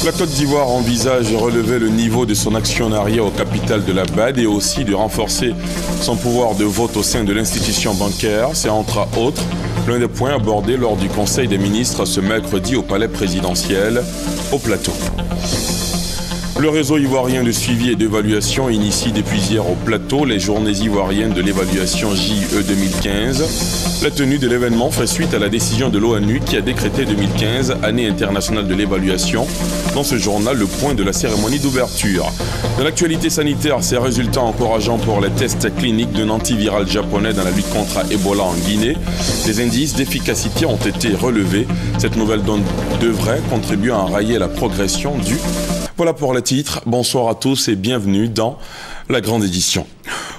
La Côte d'Ivoire envisage de relever le niveau de son actionnariat au capital de la BAD et aussi de renforcer son pouvoir de vote au sein de l'institution bancaire. C'est entre autres l'un des points abordés lors du Conseil des ministres ce mercredi au Palais présidentiel au Plateau. Le réseau ivoirien de suivi et d'évaluation initie depuis hier au Plateau les journées ivoiriennes de l'évaluation JE 2015. La tenue de l'événement fait suite à la décision de l'ONU qui a décrété 2015 année internationale de l'évaluation. Dans ce journal, le point de la cérémonie d'ouverture. Dans l'actualité sanitaire, ces résultats encourageants pour les tests cliniques d'un antiviral japonais dans la lutte contre Ebola en Guinée. Des indices d'efficacité ont été relevés. Cette nouvelle donne devrait contribuer à enrayer la progression du... Voilà pour les titres. Bonsoir à tous et bienvenue dans la grande édition.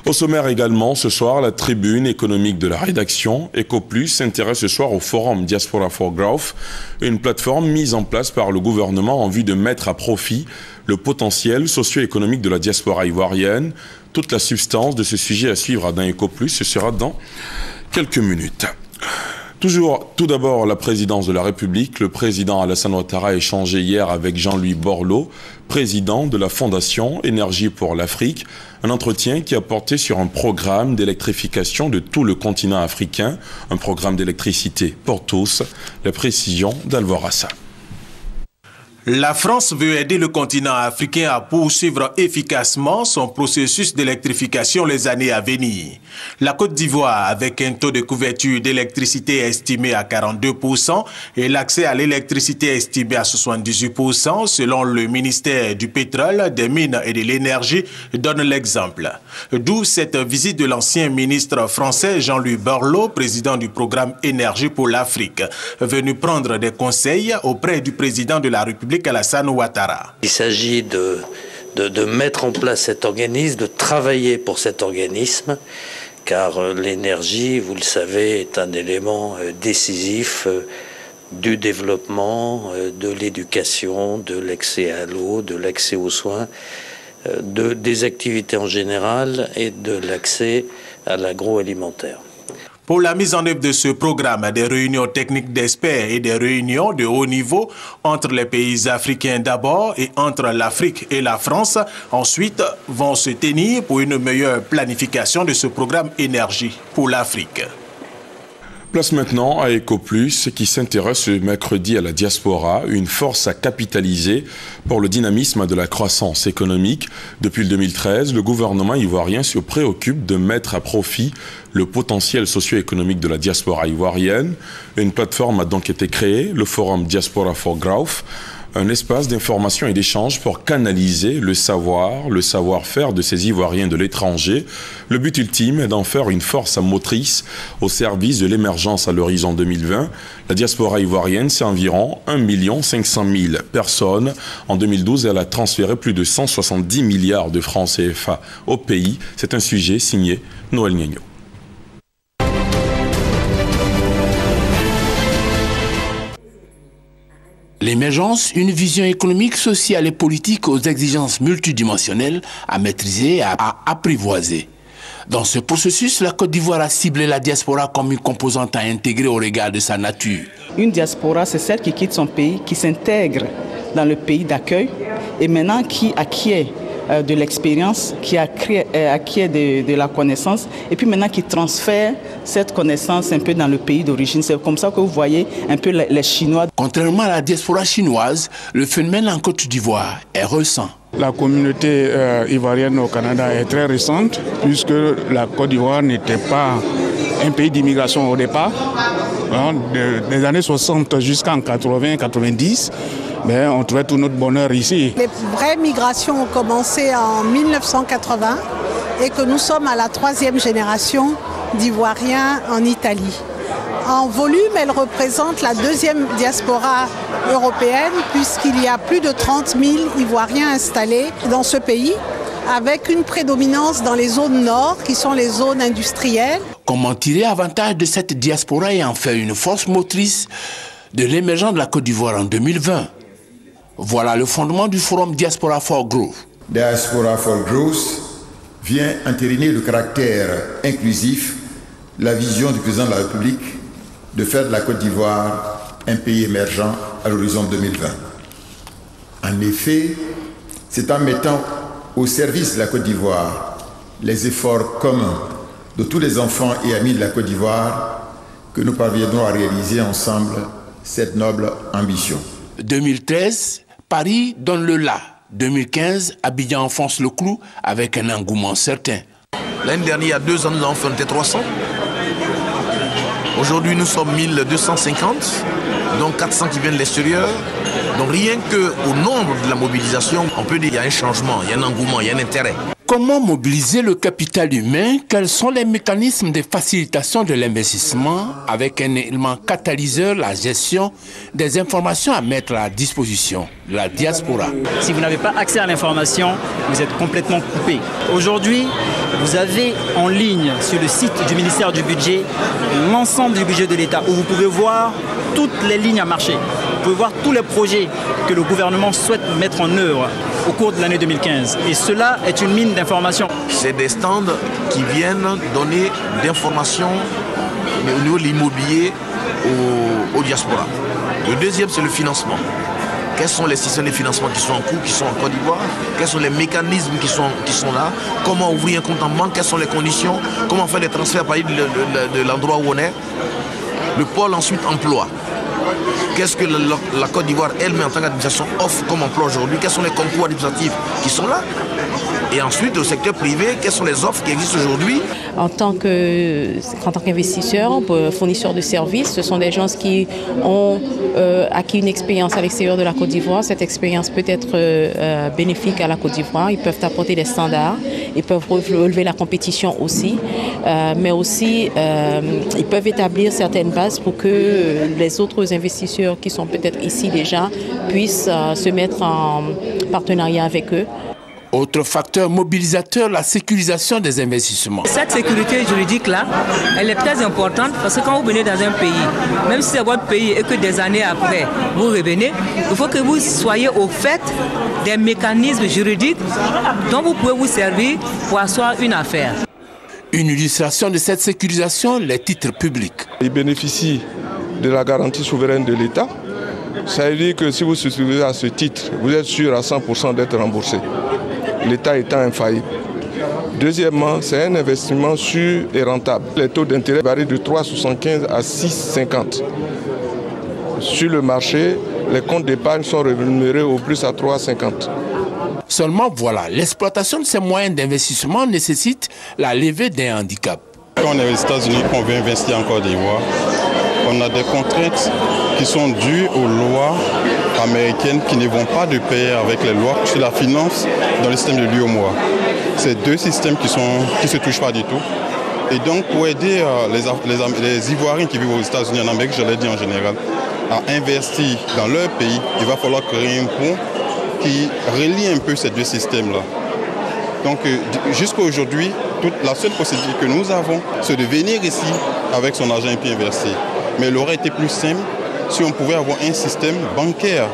Au sommaire également, ce soir, la tribune économique de la rédaction. EcoPlus s'intéresse ce soir au forum Diaspora for Growth, une plateforme mise en place par le gouvernement en vue de mettre à profit le potentiel socio-économique de la diaspora ivoirienne. Toute la substance de ce sujet à suivre dans EcoPlus, ce sera dans quelques minutes. Tout d'abord, la présidence de la République. Le président Alassane Ouattara a échangé hier avec Jean-Louis Borloo, président de la Fondation Énergie pour l'Afrique. Un entretien qui a porté sur un programme d'électrification de tout le continent africain, un programme d'électricité pour tous. La précision d'Alvorassa. La France veut aider le continent africain à poursuivre efficacement son processus d'électrification les années à venir. La Côte d'Ivoire, avec un taux de couverture d'électricité estimé à 42% et l'accès à l'électricité estimé à 78% selon le ministère du pétrole, des mines et de l'énergie, donne l'exemple. D'où cette visite de l'ancien ministre français Jean-Louis Borloo, président du programme Énergie pour l'Afrique, venu prendre des conseils auprès du président de la République Alassane Ouattara. Il s'agit de mettre en place cet organisme, de travailler pour cet organisme, car l'énergie, vous le savez, est un élément décisif du développement, de l'éducation, de l'accès à l'eau, de l'accès aux soins, des activités en général et de l'accès à l'agroalimentaire. Pour la mise en œuvre de ce programme, des réunions techniques d'experts et des réunions de haut niveau entre les pays africains d'abord et entre l'Afrique et la France ensuite vont se tenir pour une meilleure planification de ce programme énergie pour l'Afrique. Place maintenant à EcoPlus qui s'intéresse ce mercredi à la diaspora, une force à capitaliser pour le dynamisme de la croissance économique. Depuis le 2013, le gouvernement ivoirien se préoccupe de mettre à profit le potentiel socio-économique de la diaspora ivoirienne. Une plateforme a donc été créée, le forum Diaspora for Growth, un espace d'information et d'échange pour canaliser le savoir-faire de ces Ivoiriens de l'étranger. Le but ultime est d'en faire une force motrice au service de l'émergence à l'horizon 2020. La diaspora ivoirienne, c'est environ 1 500 000 personnes. En 2012, elle a transféré plus de 170 milliards de francs CFA au pays. C'est un sujet signé Noël Niagno. L'émergence, une vision économique, sociale et politique aux exigences multidimensionnelles à maîtriser et à apprivoiser. Dans ce processus, la Côte d'Ivoire a ciblé la diaspora comme une composante à intégrer au regard de sa nature. Une diaspora, c'est celle qui quitte son pays, qui s'intègre dans le pays d'accueil et maintenant qui acquiert de l'expérience, qui acquiert de la connaissance et puis maintenant qui transfère cette connaissance un peu dans le pays d'origine. C'est comme ça que vous voyez un peu les Chinois. Contrairement à la diaspora chinoise, le phénomène en Côte d'Ivoire est récent. La communauté ivoirienne au Canada est très récente puisque la Côte d'Ivoire n'était pas un pays d'immigration au départ. Des années 60 jusqu'en 80-90. Mais on trouvait tout notre bonheur ici. Les vraies migrations ont commencé en 1980 et que nous sommes à la 3e génération d'Ivoiriens en Italie. En volume, elle représente la 2e diaspora européenne puisqu'il y a plus de 30 000 Ivoiriens installés dans ce pays avec une prédominance dans les zones nord qui sont les zones industrielles. Comment tirer avantage de cette diaspora et en faire une force motrice de l'émergence de la Côte d'Ivoire en 2020? Voilà le fondement du forum Diaspora for Growth. Diaspora for Growth vient entériner le caractère inclusif, la vision du président de la République de faire de la Côte d'Ivoire un pays émergent à l'horizon 2020. En effet, c'est en mettant au service de la Côte d'Ivoire les efforts communs de tous les enfants et amis de la Côte d'Ivoire que nous parviendrons à réaliser ensemble cette noble ambition. 2013, Paris donne le la. 2015, Abidjan enfonce le clou avec un engouement certain. L'année dernière, il y a 2 ans, nous avons fait 300. Aujourd'hui, nous sommes 1250, donc 400 qui viennent de l'extérieur. Donc rien qu'au nombre de la mobilisation, on peut dire qu'il y a un changement, il y a un engouement, il y a un intérêt. Comment mobiliser le capital humain? Quels sont les mécanismes de facilitation de l'investissement avec un élément catalyseur, la gestion des informations à mettre à la disposition de la diaspora? Si vous n'avez pas accès à l'information, vous êtes complètement coupé. Aujourd'hui, vous avez en ligne sur le site du ministère du Budget l'ensemble du budget de l'État où vous pouvez voir toutes les lignes à marcher. Vous pouvez voir tous les projets que le gouvernement souhaite mettre en œuvre au cours de l'année 2015. Et cela est une mine d'informations. C'est des stands qui viennent donner d'informations au niveau de l'immobilier aux diasporas. Le deuxième, c'est le financement. Quels sont les systèmes de financement qui sont en cours, qui sont en Côte d'Ivoire? Quels sont les mécanismes qui sont là? Comment ouvrir un compte en banque? Quelles sont les conditions? Comment faire des transferts à partir de l'endroit où on est? Le pôle ensuite emploi. Qu'est-ce que la Côte d'Ivoire elle-même en tant qu'administration offre comme emploi aujourd'hui? Quels sont les concours administratifs qui sont là? Et ensuite, au secteur privé, quelles sont les offres qui existent aujourd'hui? En tant qu'investisseurs, fournisseurs de services, ce sont des gens qui ont acquis une expérience à l'extérieur de la Côte d'Ivoire. Cette expérience peut être bénéfique à la Côte d'Ivoire. Ils peuvent apporter des standards, ils peuvent relever la compétition aussi, mais aussi ils peuvent établir certaines bases pour que les autres investisseurs qui sont peut-être ici déjà puissent se mettre en partenariat avec eux. Autre facteur mobilisateur, la sécurisation des investissements. Cette sécurité juridique-là, elle est très importante parce que quand vous venez dans un pays, même si c'est votre pays et que des années après, vous revenez, il faut que vous soyez au fait des mécanismes juridiques dont vous pouvez vous servir pour asseoir une affaire. Une illustration de cette sécurisation, les titres publics. Ils bénéficient de la garantie souveraine de l'État. Ça veut dire que si vous souscrivez à ce titre, vous êtes sûr à 100% d'être remboursé. L'État étant infaillible. Deuxièmement, c'est un investissement sûr et rentable. Les taux d'intérêt varient de 3,75 à 6,50. Sur le marché, les comptes d'épargne sont rémunérés au plus à 3,50. Seulement voilà, l'exploitation de ces moyens d'investissement nécessite la levée d'un handicap. Quand on est aux États-Unis, qu'on veut investir en Côte d'Ivoire, on a des contraintes qui sont dues aux lois américaines qui ne vont pas de pair avec les lois sur la finance dans le système de l'UEMOA. C'est 2 systèmes qui ne se touchent pas du tout. Et donc pour aider les Ivoiriens qui vivent aux États-Unis, en Amérique, je l'ai dit en général, à investir dans leur pays, il va falloir créer un pont qui relie un peu ces 2 systèmes-là. Donc jusqu'à aujourd'hui, la seule possibilité que nous avons, c'est de venir ici avec son argent et puis investir. Mais il aurait été plus simple si on pouvait avoir un système bancaire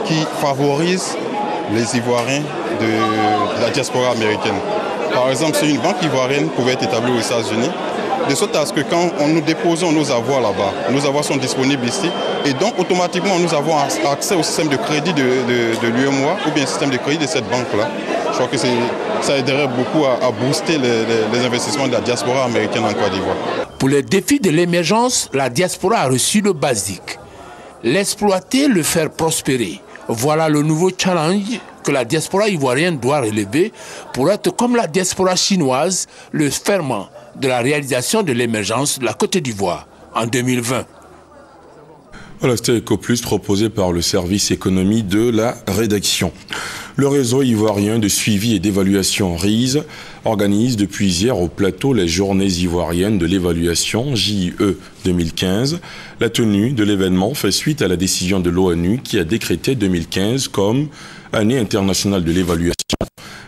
qui favorise les Ivoiriens de la diaspora américaine. Par exemple, si une banque ivoirienne pouvait être établie aux États-Unis, de sorte à ce que quand nous déposons nos avoirs là-bas, nos avoirs sont disponibles ici, et donc automatiquement nous avons accès au système de crédit de l'UEMOA ou bien au système de crédit de cette banque-là. Je crois que ça aiderait beaucoup à booster les investissements de la diaspora américaine en Côte d'Ivoire. Pour les défis de l'émergence, la diaspora a reçu le basique. L'exploiter, le faire prospérer. Voilà le nouveau challenge que la diaspora ivoirienne doit relever pour être comme la diaspora chinoise, le ferment de la réalisation de l'émergence de la Côte d'Ivoire en 2020. Voilà, c'était EcoPlus proposé par le service économie de la rédaction. Le réseau ivoirien de suivi et d'évaluation RISE organise depuis hier au plateau les journées ivoiriennes de l'évaluation JIE 2015. La tenue de l'événement fait suite à la décision de l'ONU qui a décrété 2015 comme année internationale de l'évaluation.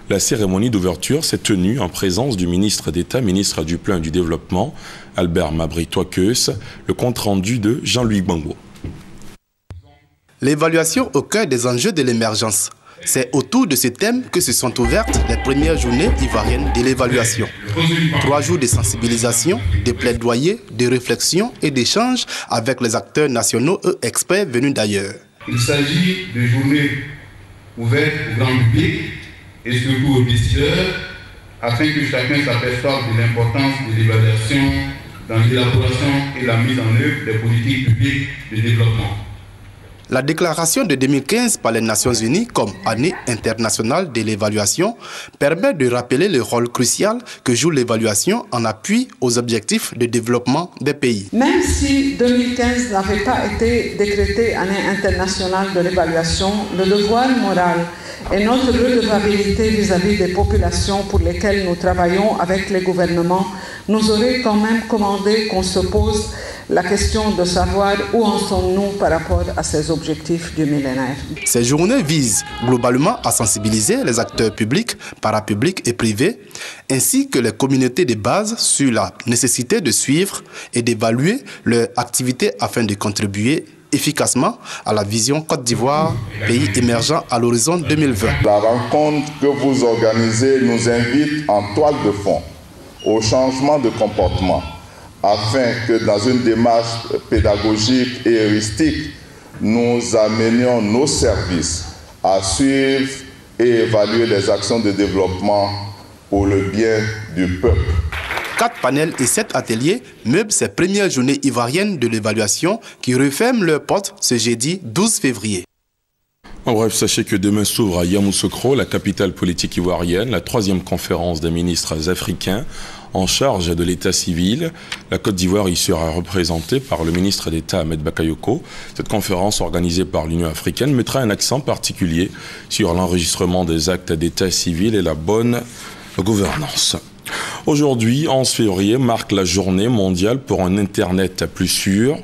La cérémonie d'ouverture s'est tenue en présence du ministre d'État, ministre du Plan et du Développement, Albert Mabry-Touakeus, le compte-rendu de Jean-Louis Bango. L'évaluation au cœur des enjeux de l'émergence. C'est autour de ce thème que se sont ouvertes les premières journées ivoiriennes de l'évaluation. 3 jours de sensibilisation, de plaidoyer, de réflexion et d'échanges avec les acteurs nationaux et experts venus d'ailleurs. Il s'agit de journées ouverte au grand public et surtout aux décideurs, afin que chacun s'aperçoive de l'importance de l'évaluation dans l'élaboration et la mise en œuvre des politiques publiques de développement. La déclaration de 2015 par les Nations Unies comme année internationale de l'évaluation permet de rappeler le rôle crucial que joue l'évaluation en appui aux objectifs de développement des pays. Même si 2015 n'avait pas été décrétée année internationale de l'évaluation, le devoir moral et notre redevabilité vis-à-vis des populations pour lesquelles nous travaillons avec les gouvernements nous auraient quand même commandé qu'on se pose la question de savoir où en sommes-nous par rapport à ces objectifs du millénaire. Ces journées visent globalement à sensibiliser les acteurs publics, parapublics et privés, ainsi que les communautés de base sur la nécessité de suivre et d'évaluer leur activité afin de contribuer efficacement à la vision Côte d'Ivoire, pays émergent à l'horizon 2020. La rencontre que vous organisez nous invite en toile de fond au changement de comportement, afin que dans une démarche pédagogique et heuristique, nous amenions nos services à suivre et évaluer les actions de développement pour le bien du peuple. 4 panels et 7 ateliers meublent ces premières journées ivoiriennes de l'évaluation qui referment leurs portes ce jeudi 12 février. En bref, sachez que demain s'ouvre à Yamoussoukro, la capitale politique ivoirienne, la 3e conférence des ministres africains en charge de l'état civil. La Côte d'Ivoire y sera représentée par le ministre d'État Ahmed Bakayoko. Cette conférence organisée par l'Union africaine mettra un accent particulier sur l'enregistrement des actes d'état civil et la bonne gouvernance. Aujourd'hui, 11 février, marque la journée mondiale pour un Internet plus sûr.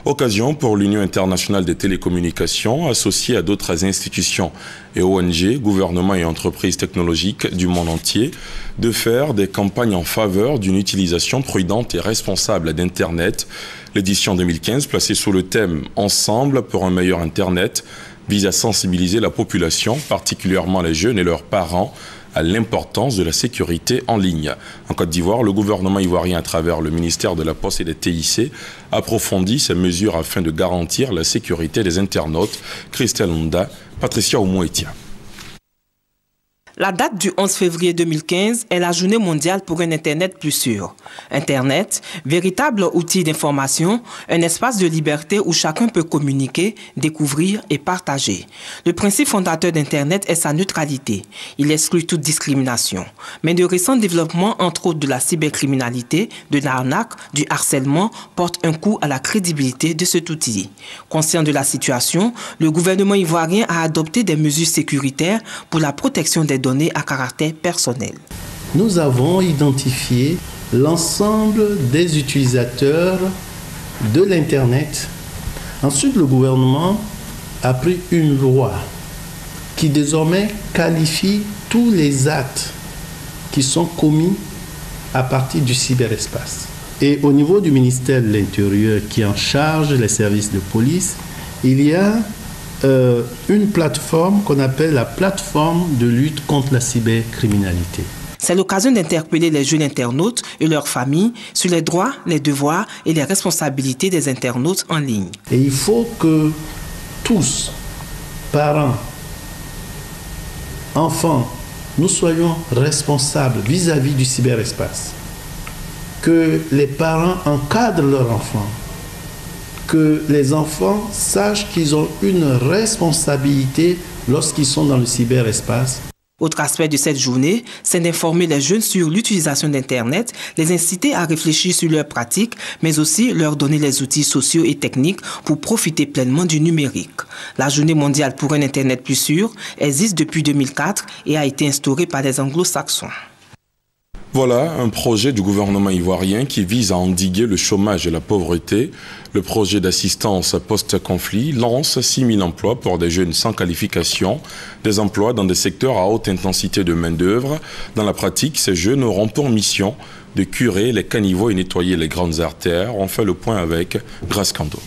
Occasion pour l'Union internationale des télécommunications, associée à d'autres institutions et ONG, gouvernements et entreprises technologiques du monde entier, de faire des campagnes en faveur d'une utilisation prudente et responsable d'Internet. L'édition 2015, placée sous le thème « Ensemble pour un meilleur Internet », vise à sensibiliser la population, particulièrement les jeunes et leurs parents, à l'importance de la sécurité en ligne. En Côte d'Ivoire, le gouvernement ivoirien, à travers le ministère de la Poste et des TIC, approfondit ces mesures afin de garantir la sécurité des internautes. Christelle Honda, Patricia Oumouetia. La date du 11 février 2015 est la journée mondiale pour un Internet plus sûr. Internet, véritable outil d'information, un espace de liberté où chacun peut communiquer, découvrir et partager. Le principe fondateur d'Internet est sa neutralité. Il exclut toute discrimination. Mais de récents développements, entre autres de la cybercriminalité, de l'arnaque, du harcèlement, portent un coup à la crédibilité de cet outil. Conscient de la situation, le gouvernement ivoirien a adopté des mesures sécuritaires pour la protection des données à caractère personnel. Nous avons identifié l'ensemble des utilisateurs de l'Internet. Ensuite, le gouvernement a pris une loi qui désormais qualifie tous les actes qui sont commis à partir du cyberespace. Et au niveau du ministère de l'Intérieur qui en charge les services de police, il y a une plateforme qu'on appelle la plateforme de lutte contre la cybercriminalité. C'est l'occasion d'interpeller les jeunes internautes et leurs familles sur les droits, les devoirs et les responsabilités des internautes en ligne. Et il faut que tous, parents, enfants, nous soyons responsables vis-à-vis du cyberespace. Que les parents encadrent leurs enfants. Que les enfants sachent qu'ils ont une responsabilité lorsqu'ils sont dans le cyberespace. Autre aspect de cette journée, c'est d'informer les jeunes sur l'utilisation d'Internet, les inciter à réfléchir sur leurs pratiques, mais aussi leur donner les outils sociaux et techniques pour profiter pleinement du numérique. La Journée mondiale pour un Internet plus sûr existe depuis 2004 et a été instaurée par les Anglo-Saxons. Voilà un projet du gouvernement ivoirien qui vise à endiguer le chômage et la pauvreté. Le projet d'assistance post-conflit lance 6 000 emplois pour des jeunes sans qualification, des emplois dans des secteurs à haute intensité de main-d'œuvre. Dans la pratique, ces jeunes auront pour mission de curer les caniveaux et nettoyer les grandes artères. On fait le point avec Grace Kando.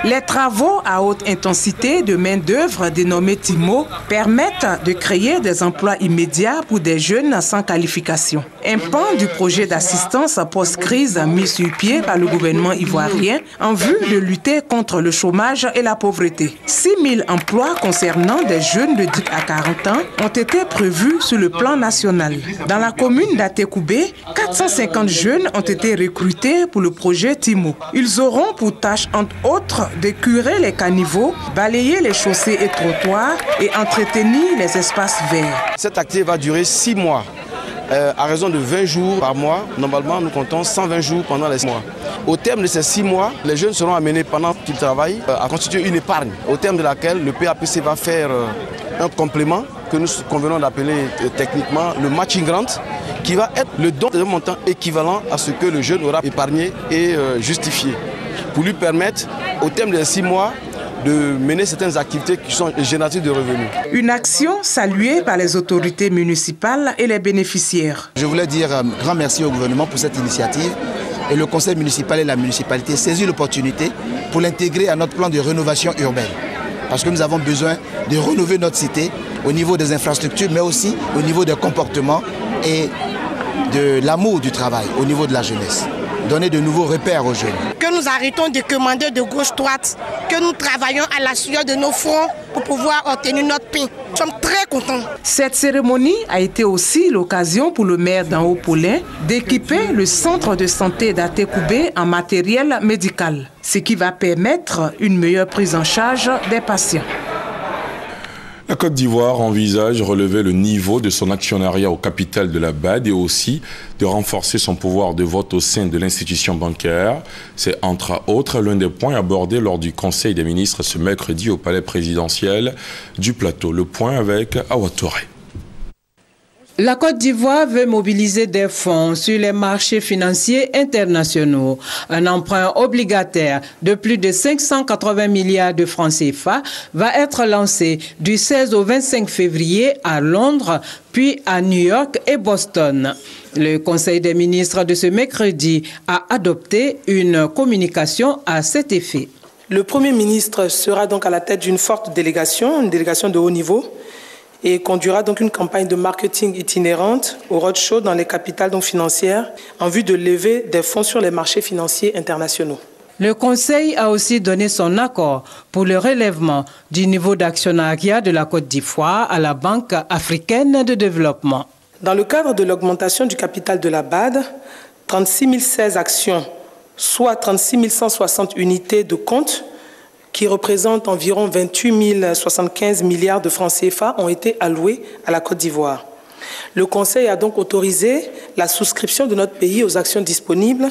Les travaux à haute intensité de main-d'œuvre dénommés TIMO permettent de créer des emplois immédiats pour des jeunes sans qualification. Un pan du projet d'assistance post-crise mis sur pied par le gouvernement ivoirien en vue de lutter contre le chômage et la pauvreté. 6 000 emplois concernant des jeunes de 10 à 40 ans ont été prévus sur le plan national. Dans la commune d'Atekoubé, 450 jeunes ont été recrutés pour le projet TIMO. Ils auront pour tâche, entre autres, de curer les caniveaux, balayer les chaussées et trottoirs et entretenir les espaces verts. Cette activité va durer 6 mois. À raison de 20 jours par mois, normalement nous comptons 120 jours pendant les 6 mois. Au terme de ces 6 mois, les jeunes seront amenés pendant qu'ils travaillent à constituer une épargne, au terme de laquelle le PAPC va faire un complément que nous convenons d'appeler techniquement le matching grant, qui va être le don d'un montant équivalent à ce que le jeune aura épargné et justifié, pour lui permettre, au terme des 6 mois, de mener certaines activités qui sont génératrices de revenus. Une action saluée par les autorités municipales et les bénéficiaires. Je voulais dire un grand merci au gouvernement pour cette initiative et le conseil municipal et la municipalité saisissent l'opportunité pour l'intégrer à notre plan de rénovation urbaine. Parce que nous avons besoin de rénover notre cité au niveau des infrastructures, mais aussi au niveau des comportements et de l'amour du travail, au niveau de la jeunesse. Donner de nouveaux repères aux jeunes. Que nous arrêtons de commander de gauche-droite, que nous travaillons à la sueur de nos fronts pour pouvoir obtenir notre pain. Nous sommes très contents. Cette cérémonie a été aussi l'occasion pour le maire d'Anhaut-Paulin d'équiper le centre de santé d'Atekoubé en matériel médical, ce qui va permettre une meilleure prise en charge des patients. La Côte d'Ivoire envisage de relever le niveau de son actionnariat au capital de la BAD et aussi de renforcer son pouvoir de vote au sein de l'institution bancaire. C'est entre autres l'un des points abordés lors du Conseil des ministres ce mercredi au palais présidentiel du Plateau. Le point avec Awa Touré. La Côte d'Ivoire veut mobiliser des fonds sur les marchés financiers internationaux. Un emprunt obligataire de plus de 580 milliards de francs CFA va être lancé du 16 au 25 février à Londres, puis à New York et Boston. Le Conseil des ministres de ce mercredi a adopté une communication à cet effet. Le Premier ministre sera donc à la tête d'une forte délégation, une délégation de haut niveau, et conduira donc une campagne de marketing itinérante au roadshow dans les capitales financières en vue de lever des fonds sur les marchés financiers internationaux. Le Conseil a aussi donné son accord pour le relèvement du niveau d'actionnariat de la Côte d'Ivoire à la Banque africaine de développement. Dans le cadre de l'augmentation du capital de la BAD, 36 016 actions, soit 36 160 unités de compte, qui représentent environ 28 075 milliards de francs CFA, ont été alloués à la Côte d'Ivoire. Le Conseil a donc autorisé la souscription de notre pays aux actions disponibles.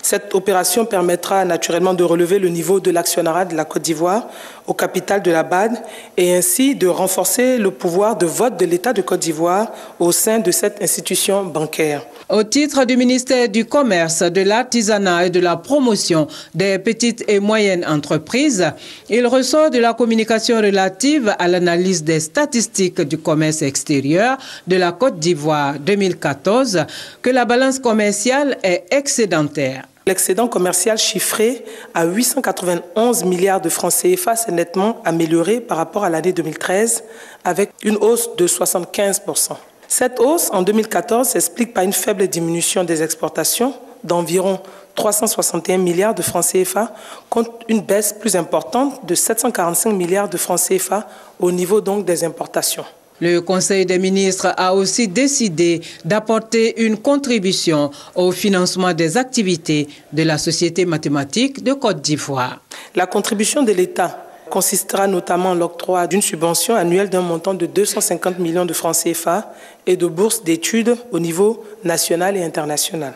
Cette opération permettra naturellement de relever le niveau de l'actionnariat de la Côte d'Ivoire au capital de la BAD et ainsi de renforcer le pouvoir de vote de l'État de Côte d'Ivoire au sein de cette institution bancaire. Au titre du ministère du Commerce, de l'Artisanat et de la Promotion des petites et moyennes entreprises, il ressort de la communication relative à l'analyse des statistiques du commerce extérieur de la Côte d'Ivoire 2014 que la balance commerciale est excédentaire. L'excédent commercial chiffré à 891 milliards de francs CFA s'est nettement amélioré par rapport à l'année 2013 avec une hausse de 75%. Cette hausse en 2014 s'explique par une faible diminution des exportations d'environ 361 milliards de francs CFA contre une baisse plus importante de 745 milliards de francs CFA au niveau donc des importations. Le Conseil des ministres a aussi décidé d'apporter une contribution au financement des activités de la Société mathématique de Côte d'Ivoire. La contribution de l'État consistera notamment en l'octroi d'une subvention annuelle d'un montant de 250 millions de francs CFA et de bourses d'études au niveau national et international.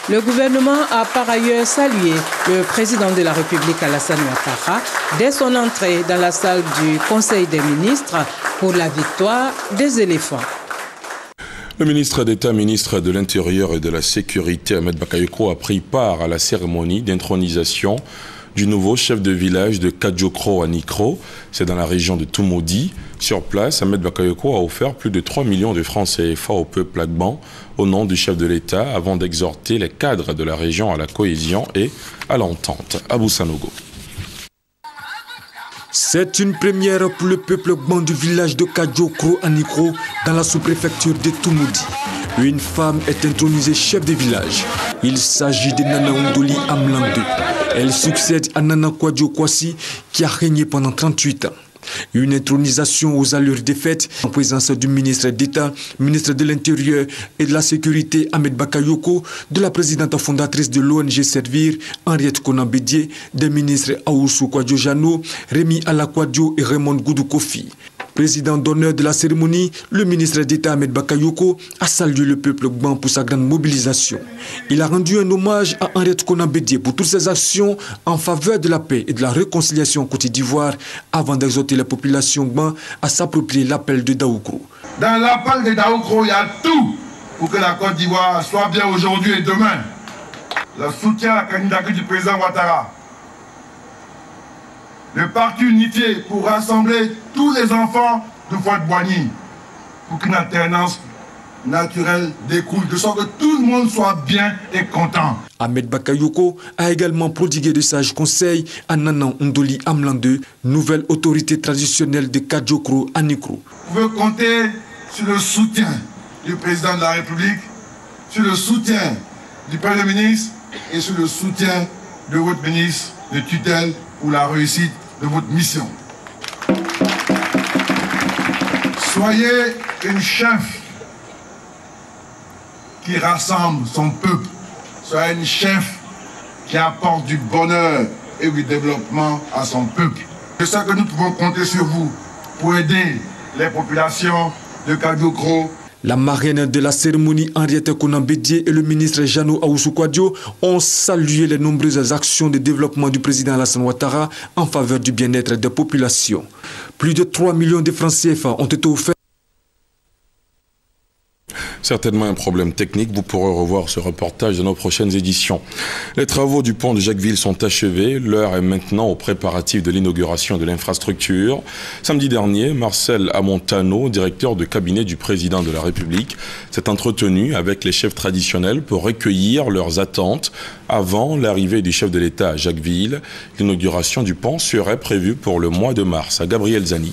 Le gouvernement a par ailleurs salué le président de la République Alassane Ouattara dès son entrée dans la salle du Conseil des ministres pour la victoire des éléphants. Le ministre d'État, ministre de l'Intérieur et de la Sécurité, Ahmed Bakayoko, a pris part à la cérémonie d'intronisation du nouveau chef de village de Kadjokro à Nikro, c'est dans la région de Toumoudi. Sur place, Ahmed Bakayoko a offert plus de 3 millions de francs CFA au peuple agban au nom du chef de l'État avant d'exhorter les cadres de la région à la cohésion et à l'entente. Abou Sanogo. C'est une première pour le peuple Gban du village de Kadiokro à Nikro, dans la sous-préfecture de Toumoudi. Une femme est intronisée chef de village. Il s'agit de Nana Ondoli Amlandou. Elle succède à Nana Kwadjo Kwasi qui a régné pendant 38 ans. Une intronisation aux allures des fêtes en présence du ministre d'État, ministre de l'Intérieur et de la Sécurité Ahmed Bakayoko, de la présidente fondatrice de l'ONG Servir, Henriette Konan-Bédié, des ministres Aoussou Kwadjo Jano, Rémi Alakwadjo et Raymond Goudou Kofi. Président d'honneur de la cérémonie, le ministre d'État Ahmed Bakayoko a salué le peuple Gban pour sa grande mobilisation. Il a rendu un hommage à Henriette Konan-Bédié pour toutes ses actions en faveur de la paix et de la réconciliation en Côte d'Ivoire avant d'exhorter la population Gban à s'approprier l'appel de Daoukro. Dans l'appel de Daoukro, il y a tout pour que la Côte d'Ivoire soit bien aujourd'hui et demain. Le soutien à la candidature du président Ouattara. Le parti unifié pour rassembler tous les enfants de Fouad-Boigny pour qu'une alternance naturelle découle, de sorte que tout le monde soit bien et content. Ahmed Bakayoko a également prodigué de sages conseils à Nana Ondoli Amlandou, nouvelle autorité traditionnelle de Kadiokro à Nikro. Vous pouvez compter sur le soutien du président de la République, sur le soutien du Premier ministre et sur le soutien de votre ministre de tutelle pour la réussite de votre mission. Soyez une chef qui rassemble son peuple. Soyez une chef qui apporte du bonheur et du développement à son peuple. C'est ça que nous pouvons compter sur vous pour aider les populations de Kadiokro. La marraine de la cérémonie, Henriette Konan-Bédié, et le ministre Jano Aoussou Kwadjo ont salué les nombreuses actions de développement du président Alassane Ouattara en faveur du bien-être des populations. Plus de 3 millions de francs CFA ont été offerts. Certainement un problème technique, vous pourrez revoir ce reportage dans nos prochaines éditions. Les travaux du pont de Jacquesville sont achevés, l'heure est maintenant aux préparatifs de l'inauguration de l'infrastructure. Samedi dernier, Marcel Amontano, directeur de cabinet du président de la République, s'est entretenu avec les chefs traditionnels pour recueillir leurs attentes avant l'arrivée du chef de l'État à Jacquesville. L'inauguration du pont serait prévue pour le mois de mars. À Gabriel Zani.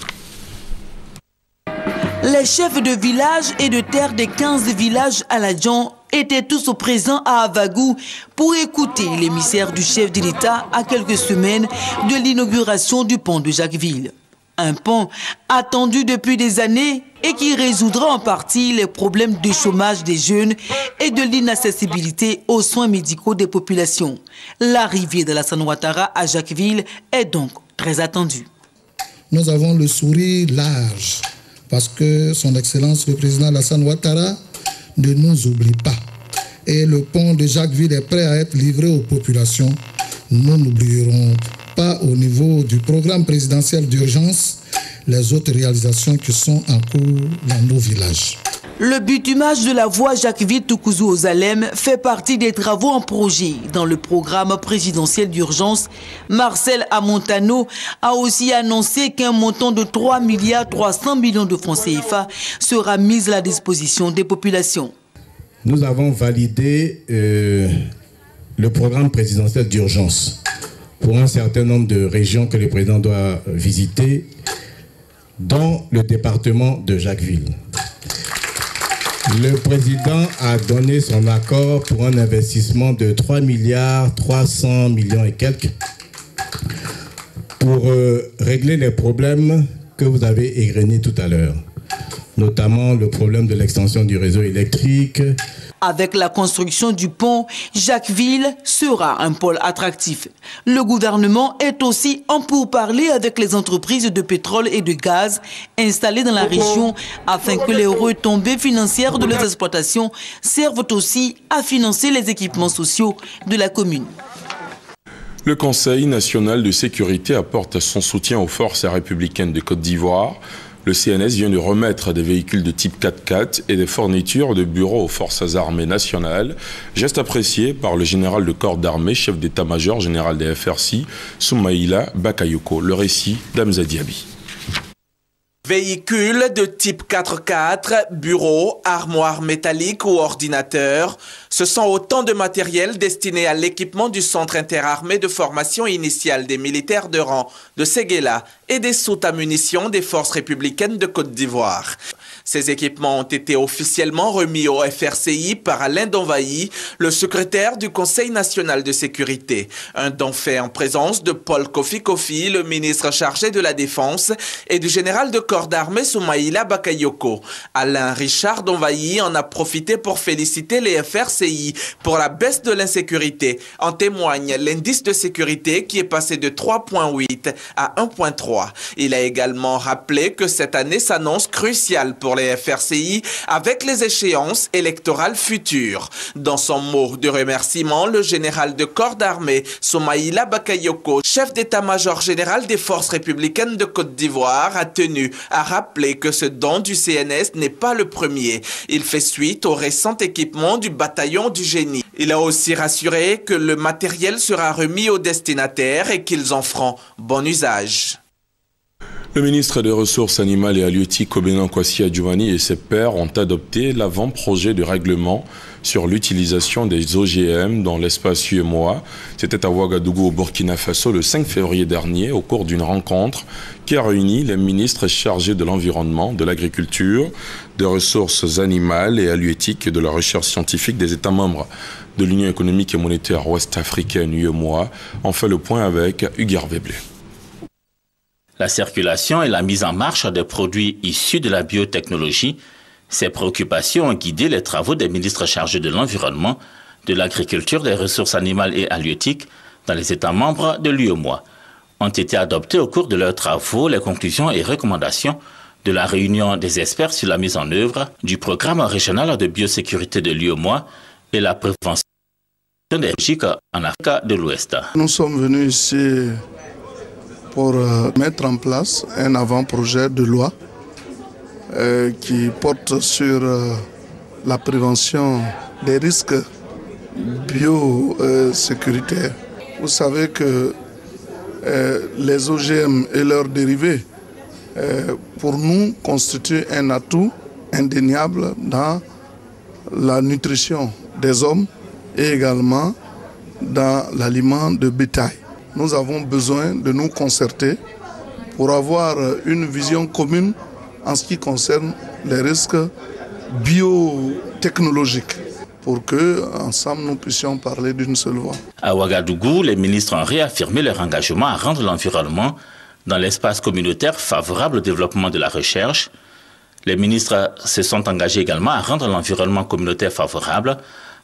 Les chefs de village et de terre des 15 villages aladjans étaient tous présents à Avagou pour écouter l'émissaire du chef de l'État à quelques semaines de l'inauguration du pont de Jacquesville. Un pont attendu depuis des années et qui résoudra en partie les problèmes de chômage des jeunes et de l'inaccessibilité aux soins médicaux des populations. L'arrivée de Alassane Ouattara à Jacquesville est donc très attendue. Nous avons le sourire large, parce que son Excellence le président Alassane Ouattara ne nous oublie pas. Et le pont de Jacquesville est prêt à être livré aux populations. Nous n'oublierons pas au niveau du programme présidentiel d'urgence les autres réalisations qui sont en cours dans nos villages. Le bitumage de la voie Jacquesville-Toukouzou-Ozalem fait partie des travaux en projet dans le programme présidentiel d'urgence. Marcel Amontano a aussi annoncé qu'un montant de 3,3 milliards de francs CFA sera mis à la disposition des populations. Nous avons validé le programme présidentiel d'urgence pour un certain nombre de régions que le président doit visiter, dans le département de Jacquesville. Le président a donné son accord pour un investissement de 3,3 milliards et quelques pour régler les problèmes que vous avez égrenés tout à l'heure, notamment le problème de l'extension du réseau électrique. Avec la construction du pont, Jacquesville sera un pôle attractif. Le gouvernement est aussi en pourparlers avec les entreprises de pétrole et de gaz installées dans la région afin que les retombées financières de leurs exploitations servent aussi à financer les équipements sociaux de la commune. Le Conseil national de sécurité apporte son soutien aux forces républicaines de Côte d'Ivoire. Le CNS vient de remettre des véhicules de type 4x4 et des fournitures de bureaux aux forces armées nationales. Geste apprécié par le général de corps d'armée, chef d'état-major général des FRC, Soumaïla Bakayoko. Le récit d'Hamza Diaby. Véhicules de type 4x4, bureaux, armoires métalliques ou ordinateurs, ce sont autant de matériel destinés à l'équipement du Centre interarmé de formation initiale des militaires de rang de Séguéla et des soutes à munitions des forces républicaines de Côte d'Ivoire. Ces équipements ont été officiellement remis au FRCI par Alain Donvaï, le secrétaire du Conseil national de sécurité. Un don fait en présence de Paul Kofi Kofi, le ministre chargé de la Défense, et du général de corps d'armée Soumaïla Bakayoko. Alain Richard Donvaï en a profité pour féliciter les FRCI pour la baisse de l'insécurité. En témoigne l'indice de sécurité qui est passé de 3,8 à 1,3. Il a également rappelé que cette année s'annonce cruciale pour les FRCI avec les échéances électorales futures. Dans son mot de remerciement, le général de corps d'armée Soumaïla Bakayoko, chef d'état-major général des forces républicaines de Côte d'Ivoire, a tenu à rappeler que ce don du CNS n'est pas le premier. Il fait suite au récent équipement du bataillon du génie. Il a aussi rassuré que le matériel sera remis aux destinataires et qu'ils en feront bon usage. Le ministre des Ressources animales et halieutiques Kobena Kwasi Adjumani et ses pairs ont adopté l'avant-projet de règlement sur l'utilisation des OGM dans l'espace UEMOA. C'était à Ouagadougou au Burkina Faso le 5 février dernier au cours d'une rencontre qui a réuni les ministres chargés de l'environnement, de l'agriculture, des ressources animales et halieutiques et de la recherche scientifique des États membres de l'Union économique et monétaire ouest-africaine UEMOA. On fait le point avec Hugues Weblé. La circulation et la mise en marche des produits issus de la biotechnologie, ces préoccupations ont guidé les travaux des ministres chargés de l'environnement, de l'agriculture, des ressources animales et halieutiques dans les États membres de l'UEMOA. Ont été adoptés au cours de leurs travaux les conclusions et recommandations de la réunion des experts sur la mise en œuvre du programme régional de biosécurité de l'UEMOA et la prévention des risques en Afrique de l'Ouest. Nous sommes venus ici pour mettre en place un avant-projet de loi qui porte sur la prévention des risques biosécuritaires. Vous savez que les OGM et leurs dérivés, pour nous, constituent un atout indéniable dans la nutrition des hommes et également dans l'aliment de bétail. Nous avons besoin de nous concerter pour avoir une vision commune en ce qui concerne les risques biotechnologiques pour que, ensemble, nous puissions parler d'une seule voix. À Ouagadougou, les ministres ont réaffirmé leur engagement à rendre l'environnement dans l'espace communautaire favorable au développement de la recherche. Les ministres se sont engagés également à rendre l'environnement communautaire favorable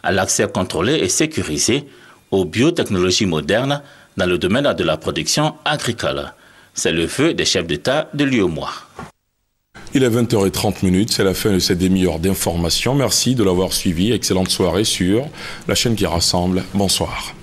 à l'accès contrôlé et sécurisé aux biotechnologies modernes dans le domaine de la production agricole. C'est le vœu des chefs d'État de l'UEMOA. Il est 20h30, c'est la fin de cette demi-heure d'information. Merci de l'avoir suivi. Excellente soirée sur la chaîne qui rassemble. Bonsoir.